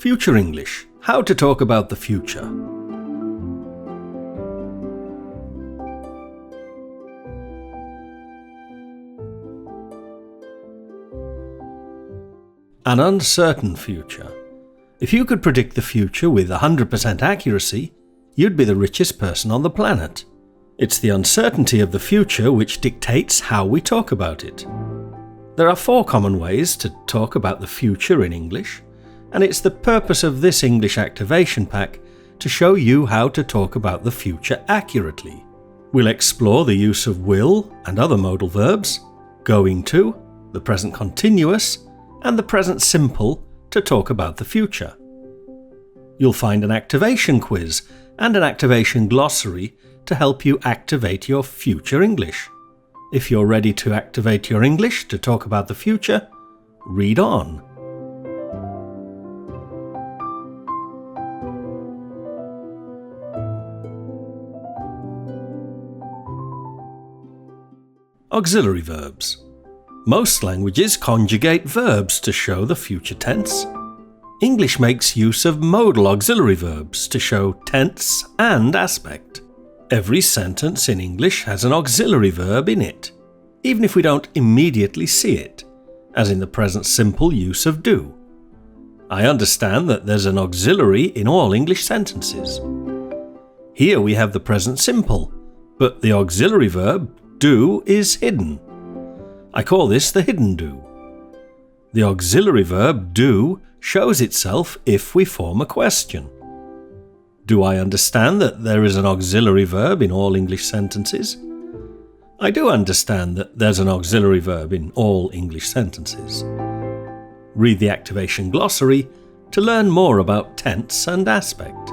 Future English. How to talk about the future. An uncertain future. If you could predict the future with 100% accuracy, you'd be the richest person on the planet. It's the uncertainty of the future which dictates how we talk about it. There are 4 common ways to talk about the future in English, and it's the purpose of this English activation pack to show you how to talk about the future accurately. We'll explore the use of will and other modal verbs, going to, the present continuous, and the present simple to talk about the future. You'll find an activation quiz and an activation glossary to help you activate your future English. If you're ready to activate your English to talk about the future, read on. Auxiliary verbs. Most languages conjugate verbs to show the future tense. English makes use of modal auxiliary verbs to show tense and aspect. Every sentence in English has an auxiliary verb in it, even if we don't immediately see it, as in the present simple use of do. I understand that there's an auxiliary in all English sentences. Here we have the present simple, but the auxiliary verb do is hidden. I call this the hidden do. The auxiliary verb do shows itself if we form a question. Do I understand that there is an auxiliary verb in all English sentences? I do understand that there's an auxiliary verb in all English sentences. Read the activation glossary to learn more about tense and aspect.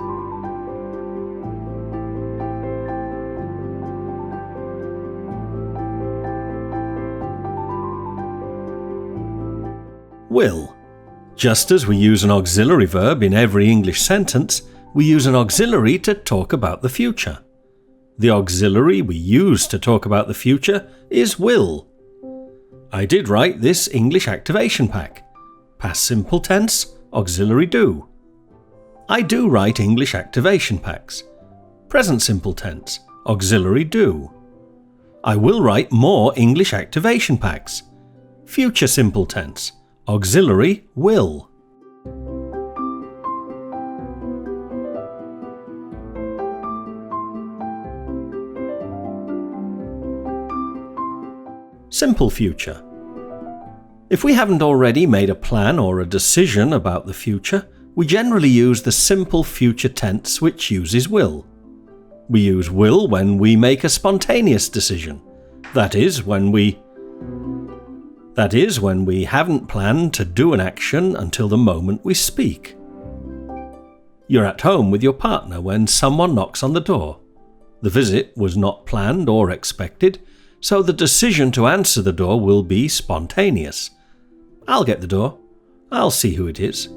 Will. Just as we use an auxiliary verb in every English sentence, we use an auxiliary to talk about the future. The auxiliary we use to talk about the future is will. I did write this English activation pack. Past simple tense, auxiliary do. I do write English activation packs. Present simple tense, auxiliary do. I will write more English activation packs. Future simple tense, auxiliary will. Simple future. If we haven't already made a plan or a decision about the future, we generally use the simple future tense which uses will. We use will when we make a spontaneous decision. That is when we haven't planned to do an action until the moment we speak. You're at home with your partner when someone knocks on the door. The visit was not planned or expected, so the decision to answer the door will be spontaneous. I'll get the door. I'll see who it is.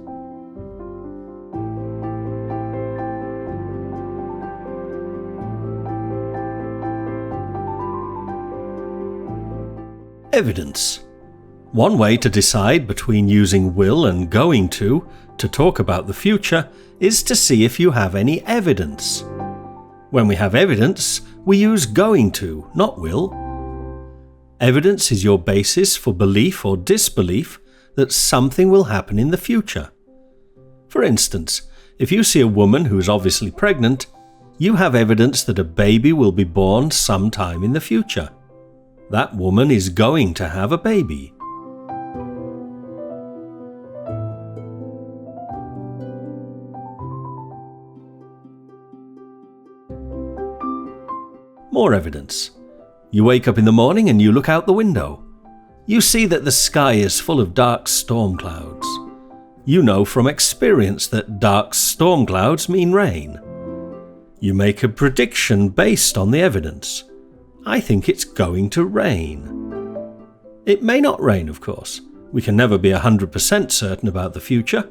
Evidence. One way to decide between using will and going to talk about the future is to see if you have any evidence. When we have evidence, we use going to, not will. Evidence is your basis for belief or disbelief that something will happen in the future. For instance, if you see a woman who is obviously pregnant, you have evidence that a baby will be born sometime in the future. That woman is going to have a baby. More evidence. You wake up in the morning and you look out the window. You see that the sky is full of dark storm clouds. You know from experience that dark storm clouds mean rain. You make a prediction based on the evidence. I think it's going to rain. It may not rain, of course. We can never be 100% certain about the future,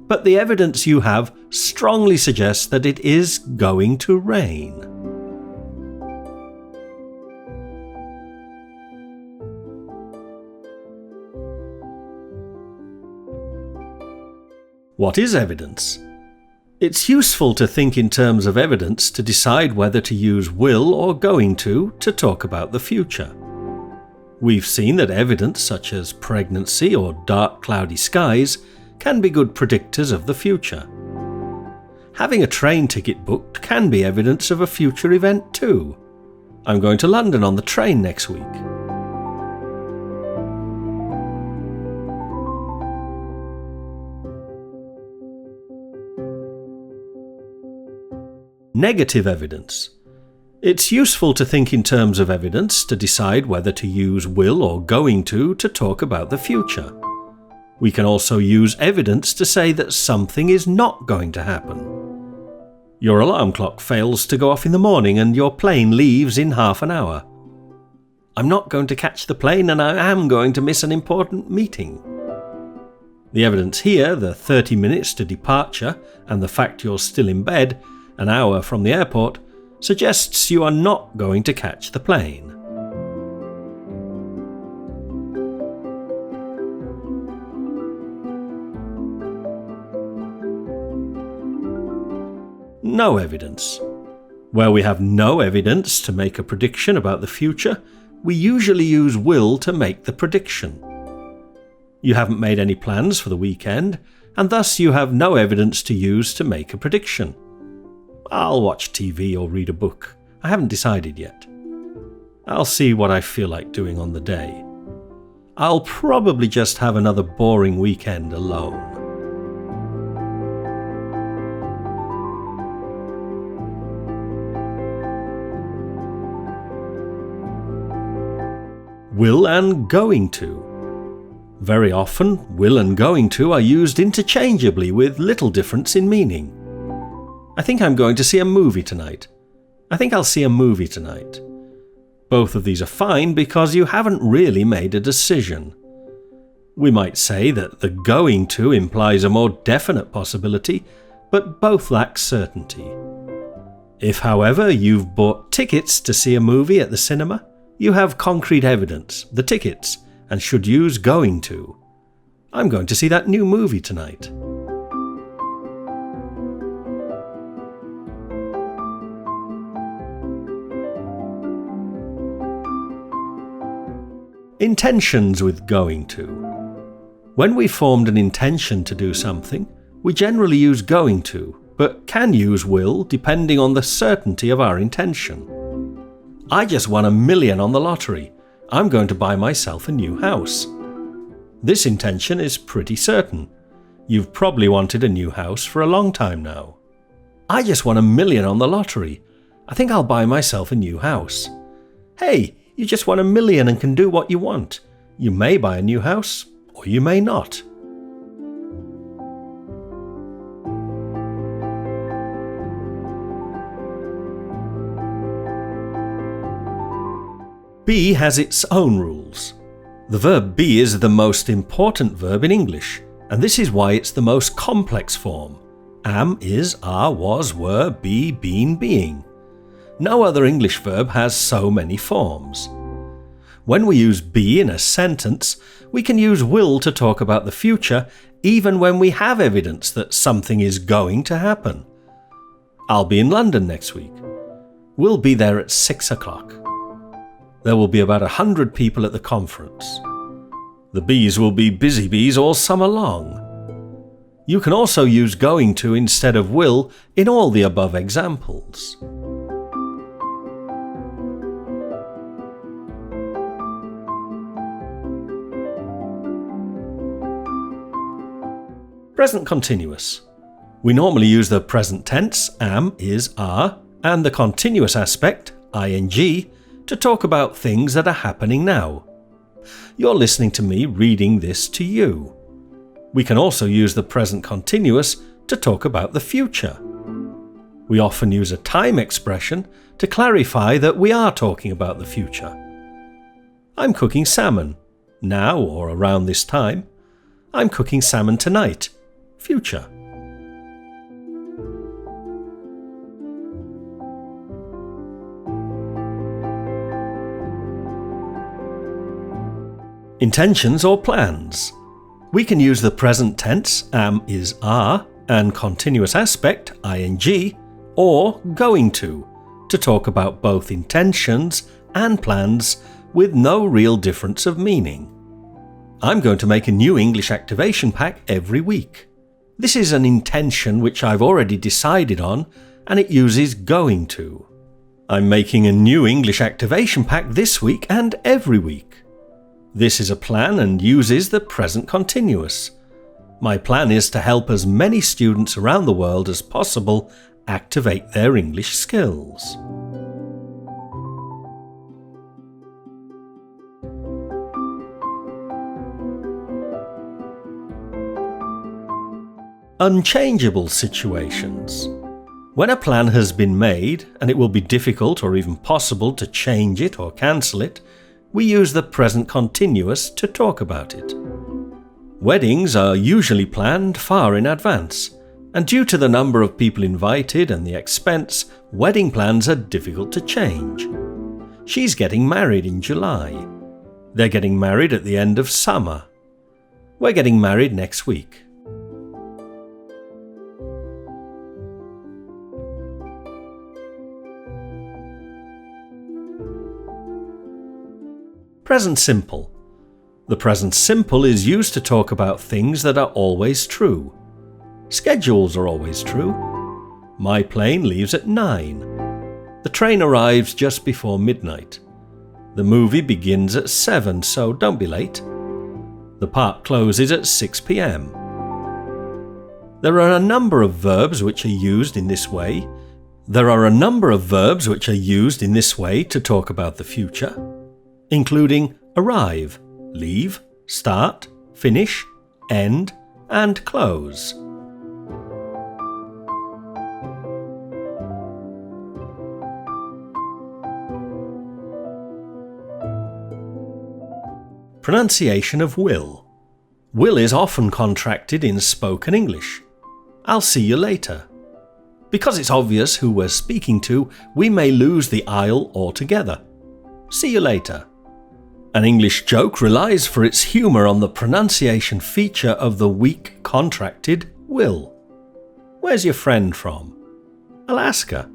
but the evidence you have strongly suggests that it is going to rain. What is evidence? It's useful to think in terms of evidence to decide whether to use will or going to talk about the future. We've seen that evidence such as pregnancy or dark cloudy skies can be good predictors of the future. Having a train ticket booked can be evidence of a future event too. I'm going to London on the train next week. Negative evidence. It's useful to think in terms of evidence to decide whether to use will or going to talk about the future. We can also use evidence to say that something is not going to happen. Your alarm clock fails to go off in the morning and your plane leaves in half an hour. I'm not going to catch the plane and I am going to miss an important meeting. The evidence here, the 30 minutes to departure and the fact you're still in bed, an hour from the airport, suggests you are not going to catch the plane. No evidence. Where we have no evidence to make a prediction about the future, we usually use will to make the prediction. You haven't made any plans for the weekend, and thus you have no evidence to use to make a prediction. I'll watch TV or read a book. I haven't decided yet. I'll see what I feel like doing on the day. I'll probably just have another boring weekend alone. Will and going to. Very often, will and going to are used interchangeably with little difference in meaning. I think I'm going to see a movie tonight. I think I'll see a movie tonight. Both of these are fine because you haven't really made a decision. We might say that the going to implies a more definite possibility, but both lack certainty. If, however, you've bought tickets to see a movie at the cinema, you have concrete evidence, the tickets, and should use going to. I'm going to see that new movie tonight. Intentions with going to. When we formed an intention to do something, we generally use going to, but can use will depending on the certainty of our intention. I just won $1 million on the lottery. I'm going to buy myself a new house. This intention is pretty certain. You've probably wanted a new house for a long time now. I just won $1 million on the lottery. I think I'll buy myself a new house. Hey, you just won $1 million and can do what you want. You may buy a new house, or you may not. Be has its own rules. The verb be is the most important verb in English, and this is why it's the most complex form. Am, is, are, was, were, be, been, being. No other English verb has so many forms. When we use be in a sentence, we can use will to talk about the future, even when we have evidence that something is going to happen. I'll be in London next week. We'll be there at 6 o'clock. There will be about 100 people at the conference. The bees will be busy bees all summer long. You can also use going to instead of will in all the above examples. Present continuous. We normally use the present tense, am, is, are, and the continuous aspect, ing, to talk about things that are happening now. You're listening to me reading this to you. We can also use the present continuous to talk about the future. We often use a time expression to clarify that we are talking about the future. I'm cooking salmon, now or around this time. I'm cooking salmon tonight, future. Intentions or plans. We can use the present tense, am is are, and continuous aspect, ing, or going to talk about both intentions and plans with no real difference of meaning. I'm going to make a new English activation pack every week. This is an intention which I've already decided on, and it uses going to. I'm making a new English activation pack this week and every week. This is a plan and uses the present continuous. My plan is to help as many students around the world as possible activate their English skills. Unchangeable situations. When a plan has been made and it will be difficult or even possible to change it or cancel it, we use the present continuous to talk about it. Weddings are usually planned far in advance, and due to the number of people invited and the expense, wedding plans are difficult to change. She's getting married in July. They're getting married at the end of summer. We're getting married next week. Present simple. The present simple is used to talk about things that are always true. Schedules are always true. My plane leaves at 9. The train arrives just before midnight. The movie begins at 7, so don't be late. The park closes at 6 p.m. There are a number of verbs which are used in this way. to talk about the future, including arrive, leave, start, finish, end, and close. Pronunciation of will. Will is often contracted in spoken English. I'll see you later. Because it's obvious who we're speaking to, we may lose the I'll altogether. See you later. An English joke relies for its humour on the pronunciation feature of the weak contracted will. Where's your friend from? Alaska?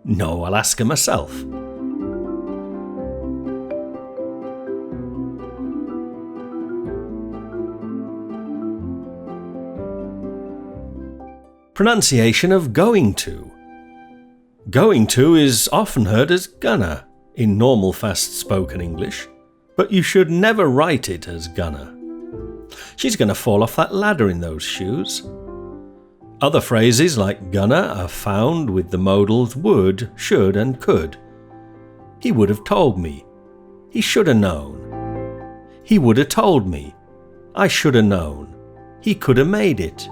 No, Alaska myself. Pronunciation of going to. Going to is often heard as gonna in normal fast-spoken English, but you should never write it as gonna. She's gonna fall off that ladder in those shoes. Other phrases like gonna are found with the modals would, should, and could. He would have told me. He should have known. He would have told me. I should have known. He could have made it.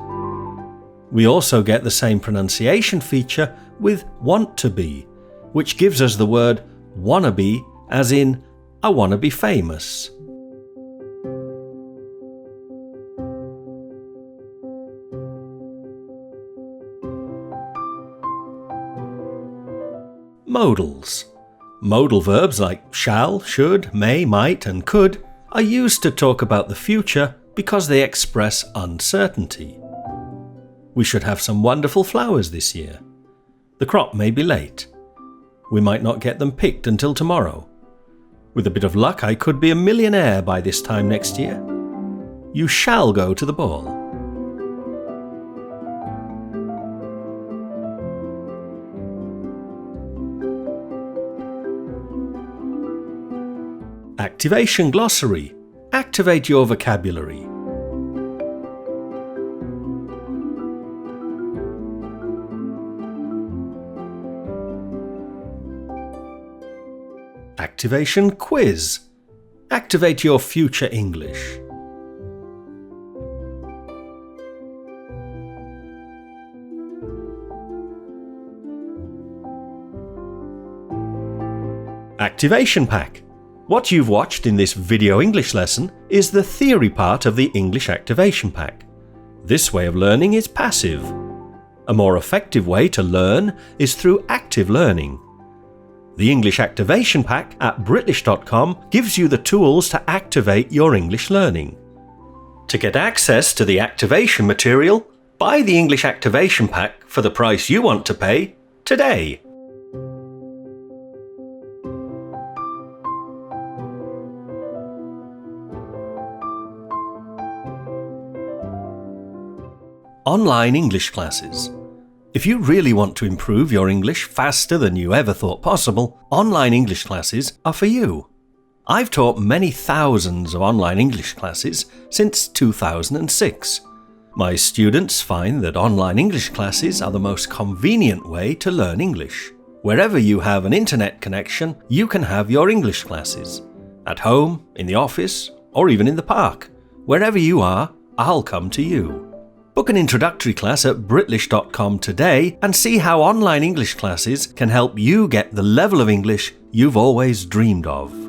We also get the same pronunciation feature with want to be, which gives us the word wanna be, as in I wanna be famous. Modals. Modal verbs like shall, should, may, might, and could are used to talk about the future because they express uncertainty. We should have some wonderful flowers this year. The crop may be late. We might not get them picked until tomorrow. With a bit of luck, I could be a millionaire by this time next year. You shall go to the ball. Activation glossary. Activate your vocabulary. Activation quiz. Activate your future English. Activation pack. What you've watched in this video English lesson is the theory part of the English activation pack. This way of learning is passive. A more effective way to learn is through active learning. The English Activation Pack at British.com gives you the tools to activate your English learning. To get access to the activation material, buy the English Activation Pack for the price you want to pay today. Online English classes. If you really want to improve your English faster than you ever thought possible, online English classes are for you. I've taught many thousands of online English classes since 2006. My students find that online English classes are the most convenient way to learn English. Wherever you have an internet connection, you can have your English classes. At home, in the office, or even in the park. Wherever you are, I'll come to you. Book an introductory class at Britlish.com today and see how online English classes can help you get the level of English you've always dreamed of.